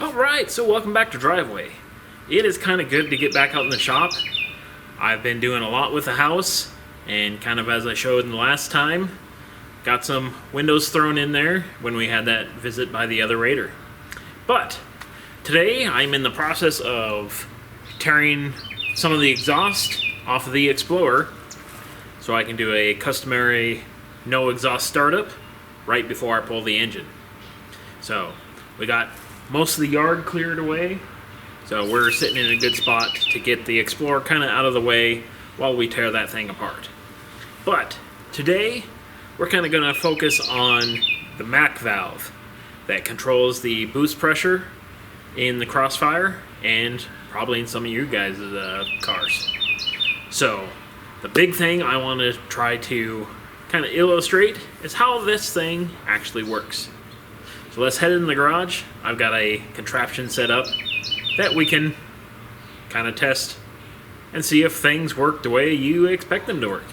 Alright, so welcome back to Driveway. It is kind of good to get back out in the shop. I've been doing a lot with the house, and kind of as I showed in the last time, got some windows thrown in there when we had that visit by the other Raider. But today I'm in the process of tearing some of the exhaust off of the Explorer so I can do a customary no exhaust startup right before I pull the engine. So we got most of the yard cleared away, so we're sitting in a good spot to get the Explorer kind of out of the way while we tear that thing apart. But today we're kind of going to focus on the MAC valve that controls the boost pressure in the Crossfire and probably in some of you guys' cars. So the big thing I want to try to kind of illustrate is how this thing actually works. So let's head in the garage. I've got a contraption set up that we can kind of test and see if things work the way you expect them to work.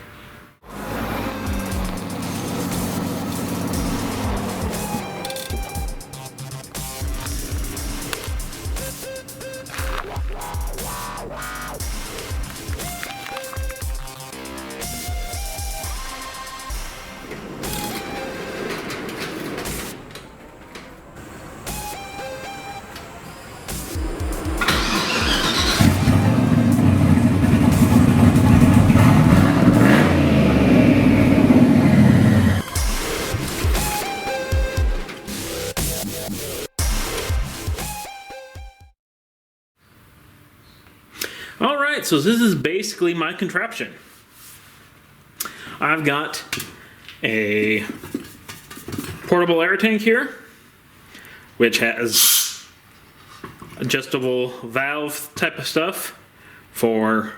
Alright, so this is basically my contraption. I've got a portable air tank here, which has adjustable valve type of stuff for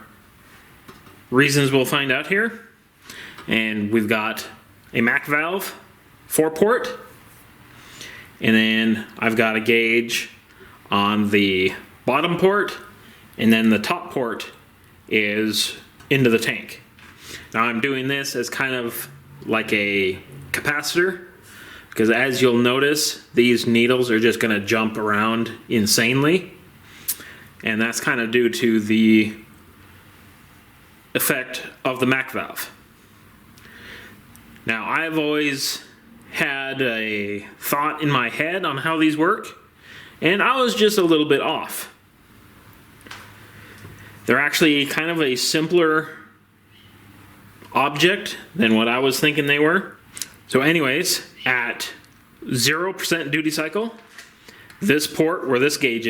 reasons we'll find out here. And we've got a MAC valve, 4-port, and then I've got a gauge on the bottom port, and then the top port is into the tank. Now I'm doing this as kind of like a capacitor, because as you'll notice, these needles are just going to jump around insanely, and that's kind of due to the effect of the MAC valve. Now I've always had a thought in my head on how these work, and I was just a little bit off. They're actually kind of a simpler object than what I was thinking they were. So anyways, at 0% duty cycle, this port where this gauge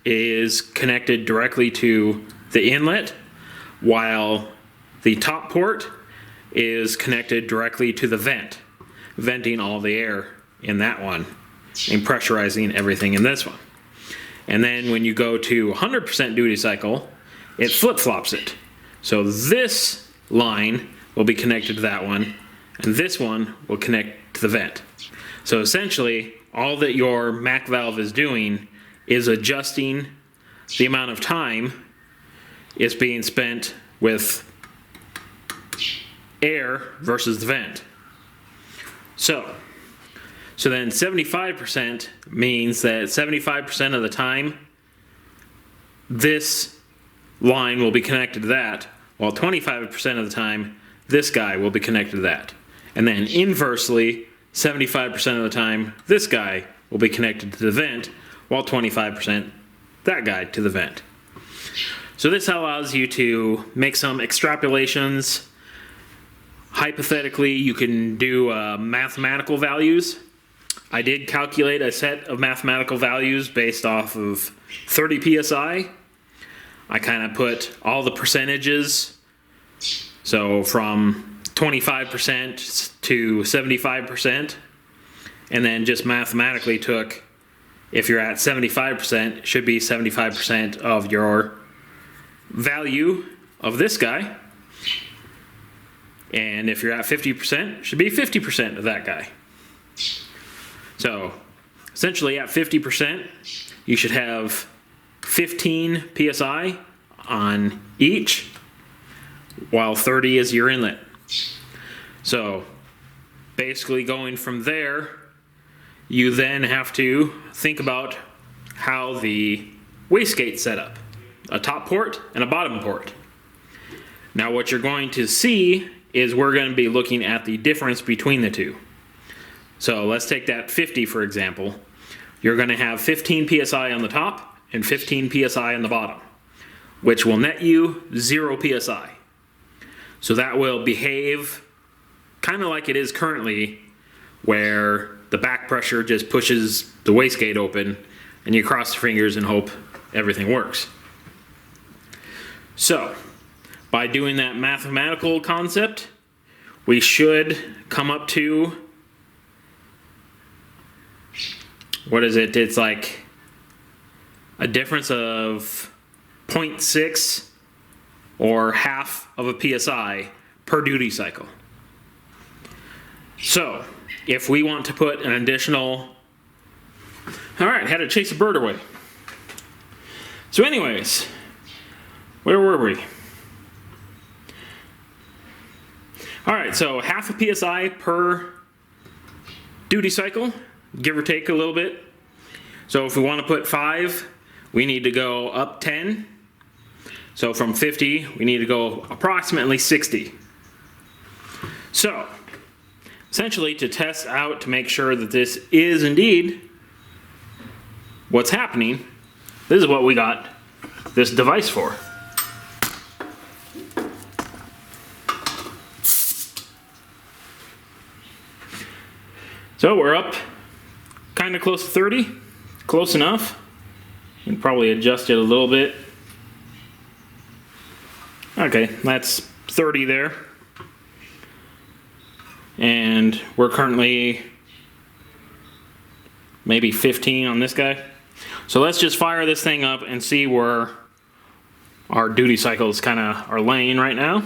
is connected directly to the inlet, while the top port is connected directly to the vent, venting all the air in that one and pressurizing everything in this one. And then when you go to 100% duty cycle, it flip-flops it. So this line will be connected to that one, and this one will connect to the vent. So essentially, all that your MAC valve is doing is adjusting the amount of time it's being spent with air versus the vent. So then 75% means that 75% of the time, this line will be connected to that, while 25% of the time, this guy will be connected to that. And then inversely, 75% of the time, this guy will be connected to the vent, while 25% that guy to the vent. So this allows you to make some extrapolations. Hypothetically, you can do mathematical values. I did calculate a set of mathematical values based off of 30 psi. I kind of put all the percentages, so from 25% to 75%, and then just mathematically took, if you're at 75%, it should be 75% of your value of this guy, and if you're at 50%, it should be 50% of that guy. So essentially at 50%, you should have 15 psi on each, while 30 is your inlet. So basically going from there, you then have to think about how the wastegate's set up. A top port and a bottom port. Now what you're going to see is we're going to be looking at the difference between the two. So let's take that 50 for example. You're going to have 15 psi on the top and 15 psi on the bottom, which will net you 0 psi. So that will behave kind of like it is currently, where the back pressure just pushes the wastegate open and you cross your fingers and hope everything works. So, by doing that mathematical concept, we should come up to, what is it? It's like a difference of 0.6 or half of a psi per duty cycle. So, if we want to put an additional, alright, had to chase a bird away. So anyways, where were we? Alright, so half a psi per duty cycle, give or take a little bit. So if we want to put 5, we need to go up 10. So from 50, we need to go approximately 60. So, essentially to test out to make sure that this is indeed what's happening, this is what we got this device for. So we're up kind of close to 30, close enough. We can probably adjust it a little bit. Okay, that's 30 there. And we're currently maybe 15 on this guy. So let's just fire this thing up and see where our duty cycles kind of are laying right now.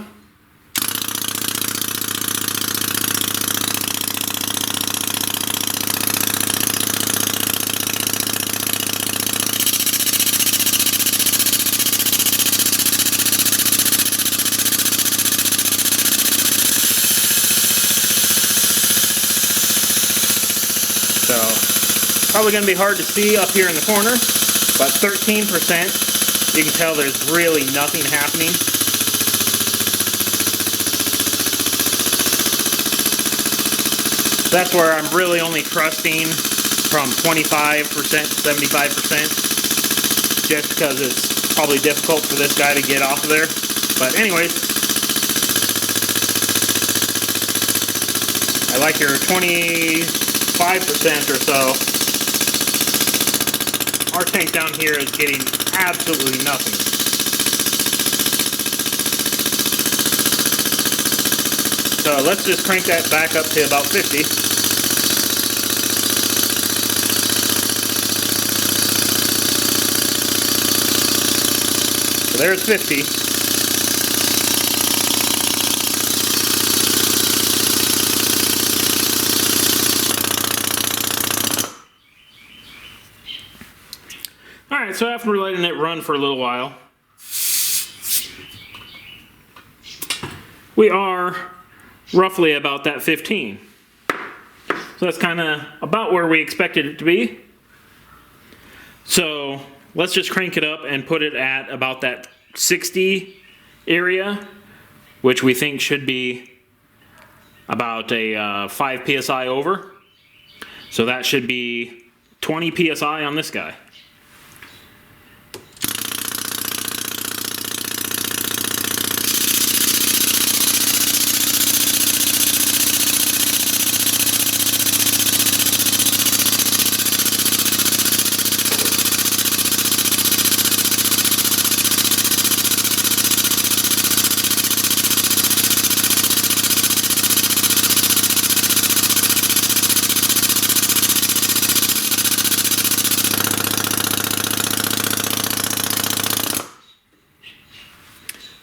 Probably going to be hard to see up here in the corner, but 13%, you can tell there's really nothing happening. That's where I'm really only trusting from 25% to 75%, just because it's probably difficult for this guy to get off of there. But anyways, I like your 25% or so. Our tank down here is getting absolutely nothing. So let's just crank that back up to about 50. So there's 50. Alright, so after letting it run for a little while, we are roughly about that 15. So that's kind of about where we expected it to be. So let's just crank it up and put it at about that 60 area, which we think should be about a 5 psi over. So that should be 20 psi on this guy.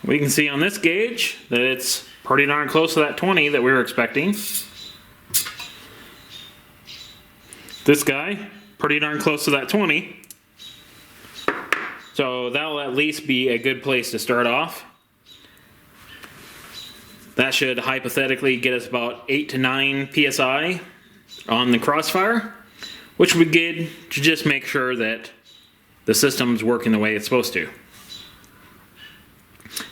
We can see on this gauge that it's pretty darn close to that 20 that we were expecting. This guy, pretty darn close to that 20. So that'll at least be a good place to start off. That should hypothetically get us about 8 to 9 psi on the Crossfire, which would be good to just make sure that the system's working the way it's supposed to.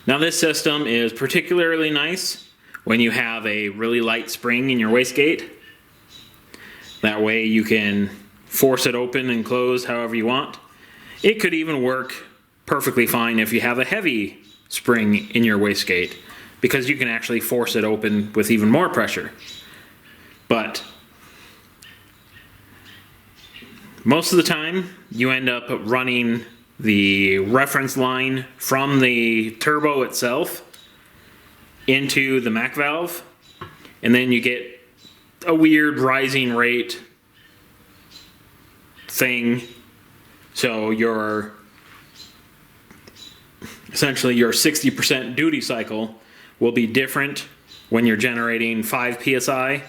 Now this system is particularly nice when you have a really light spring in your wastegate. That way you can force it open and close however you want. It could even work perfectly fine if you have a heavy spring in your wastegate, because you can actually force it open with even more pressure. But most of the time you end up running the reference line from the turbo itself into the MAC valve, and then you get a weird rising rate thing. So your essentially your 60% duty cycle will be different when you're generating 5 psi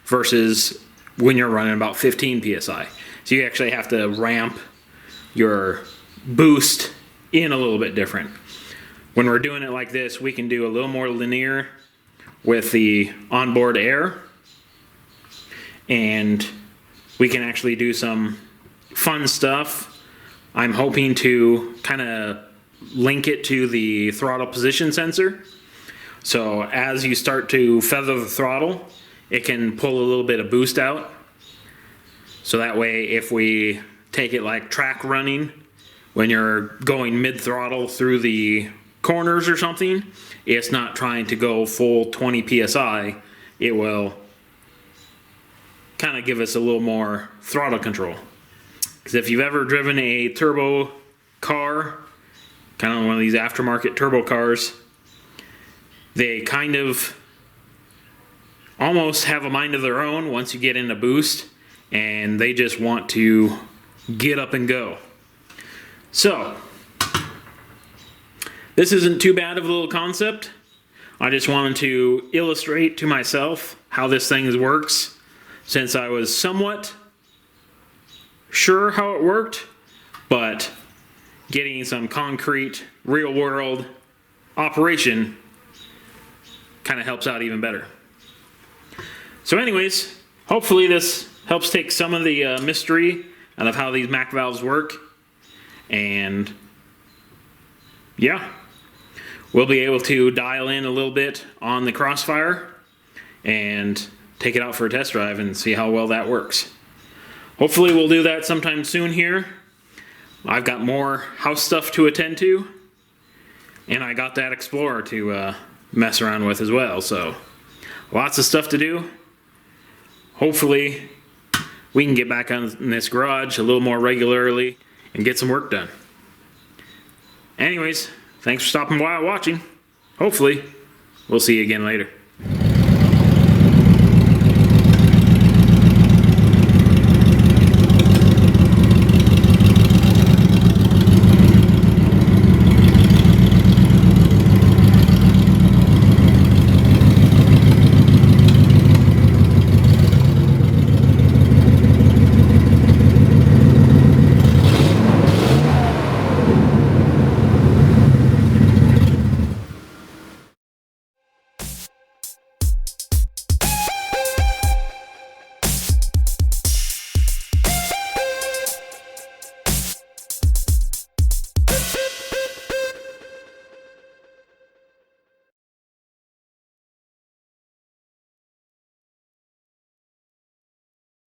versus when you're running about 15 psi. So you actually have to ramp your boost in a little bit different. When we're doing it like this, we can do a little more linear with the onboard air, and we can actually do some fun stuff. I'm hoping to kind of link it to the throttle position sensor. So as you start to feather the throttle, it can pull a little bit of boost out. So that way, if we take it like track running, when you're going mid-throttle through the corners or something, it's not trying to go full 20 psi. It will kind of give us a little more throttle control. Because if you've ever driven a turbo car, kind of one of these aftermarket turbo cars, they kind of almost have a mind of their own once you get into boost, and they just want to get up and go. So this isn't too bad of a little concept. I just wanted to illustrate to myself how this thing works, since I was somewhat sure how it worked, but getting some concrete, real world operation kind of helps out even better. So anyways, hopefully this helps take some of the mystery out of how these MAC valves work. And yeah, we'll be able to dial in a little bit on the Crossfire and take it out for a test drive and see how well that works. Hopefully we'll do that sometime soon here. I've got more house stuff to attend to, and I got that Explorer to mess around with as well. So lots of stuff to do. Hopefully we can get back on this garage a little more regularly and get some work done. Anyways, thanks for stopping by watching. Hopefully we'll see you again later.